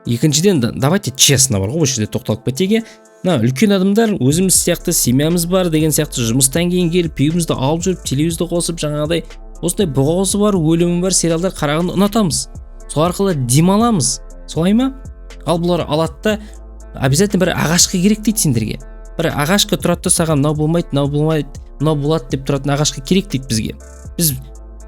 екіншіден давайте честно бар ғой, бұл жерде тоқталып кетейік. Мына үлкен адамдар өзіміз сияқты семьямыз бар деген сияқты жұмыстан кейін келіп үйімізді алып жүріп телевизорды қосып жаңағыдай осындай бұғаусы бар, өлімі бар сериалдар қарағанды ұнатамыз. Сол арқылы демаламыз. Солай ма? Ал бұлар алады да обязательно бір ағашқа керек дейді сендерге. Бір ағашқа тұрады да саған мынау болмайды, мынау болмайды, мынау болады деп тұратын ағашқа керек дейді бізге. Біз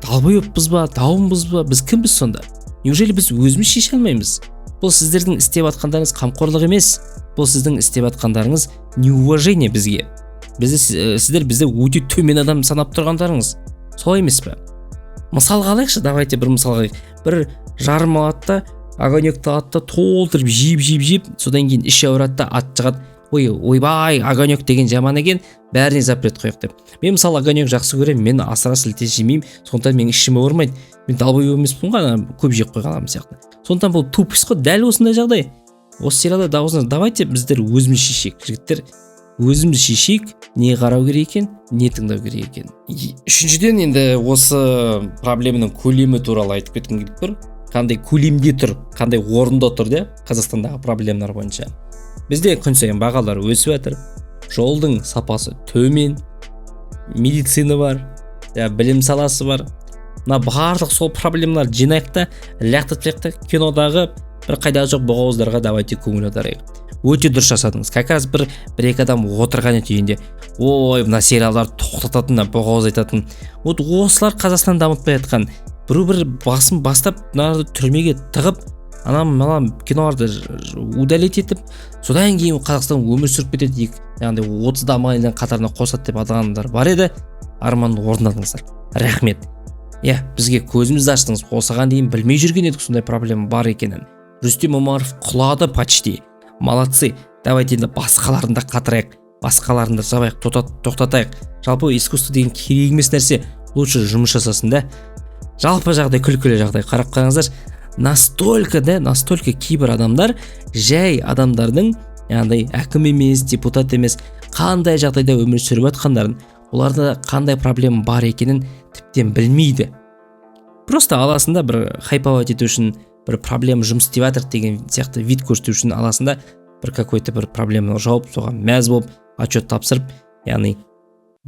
далбайөппіз ба, дауымбыз ба, біз кімбіз сонда? Неужели біз өзіміз шеше алмаймыз? Бұл сіздердің істеп атқандарыңыз қамқорлық емес. Бұл сіздің істеп атқандарыңыз неуважение бізге. Сіздер бізді өте төмен адам санап тұрғандарыңыз. Солай емес пе? Мысалға алайықшы, давайте бір мысалға алайық. Бір жарым алады да огонекті алады да толтырып жиіп, содан кейін іші ауырады да ат жығады. Ойбай, огонек деген жаман екен, бәріне запрет қояйық деп. Мен мысалы огонек жақсы көремін, мен асыра сілте жемеймін, сондықтан менің ішім ауырмайды. Мен далбай емеспін ғой, көп жеп қойғаным сияқты. Сондықтан бұл тупость қой, дәл осындай жағдай. Осы сериалда дауысына давайте біздер өзіміз шешейік, жігіттер, өзіміз шешейік, не қарау керек екен, не тыңдау керек екен. Үшіншіден енді осы проблеманың көлемі туралы айтып кеткім келіп тұр. Қандай көлемде тұр, қандай орында тұр да Қазақстандағы проблемалар бойынша. Бізде күн сайын бағалар өсіп жатыр, жолдың сапасы төмен, медицина бар, білім саласы бар. Мына барлық сол проблемалар жинайық та, лақтырып кинодағы бір қайда жоқ бұғауыздарға давайте көңіл аударайық. Өте дұрыс жасадыңыз. Как раз бір-екі адам отырған үйінде, ой, мына сериалдар тоқтататын, бұғауыз айтатын. Вот осылар Қазақстан дамытпай жатқан. Бір басын бастап, түрмеге тығып, анам киноларды удалить етіп, содан кейін Қазақстан өмір сүріп кетеді, яғни 30 дамыған қатарына қосады деп адамдар бар еді. Арманды орындадыңыздар. Рахмет. Бізге көзімізді аштыңыз. Осыған дейін білмей жүрген едік сондай проблема бар екенін. Рүстем Омаров құлады почти. Молодцы. Давайте енді басқаларын да қатырайық, басқаларын да жабайық, тоқтатайық. Жалпы искусство деген керек емес нәрсе. Лучше жұмыс жасасын да. Жалпы жағдай күлкілі жағдай. Қарап қараңыздар. Настолько кейбір адамдар жай адамдардың, яғни әкім емес, депутат емес, қандай жағдайда өмір сүріп жатқандарын, оларда қандай проблема бар екенін тіптен білмейді. Просто аласында бір хайповать ету үшін, бір проблема жұмыс істеп жатыр деген сияқты вид көрсету үшін аласында бір какой-то бір проблеманы жауып, соған мәз болып, отчет тапсырып, яғни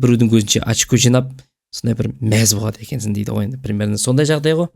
біреудің көзінше очко жинап, сондай бір мәз болады екенсің дейді ғой енді. Примерно сондай жағдай ғой.